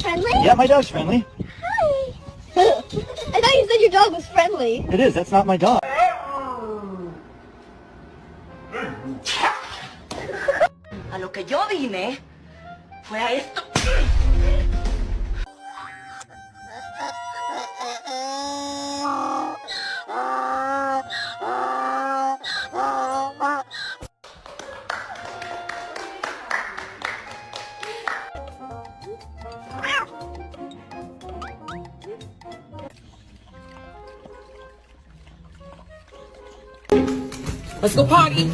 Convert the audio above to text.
Friendly? Yeah, my dog's friendly. Hi. I thought you said your dog was friendly. It is. That's not my dog. A lo que yo vine fue a esto. Let's go party.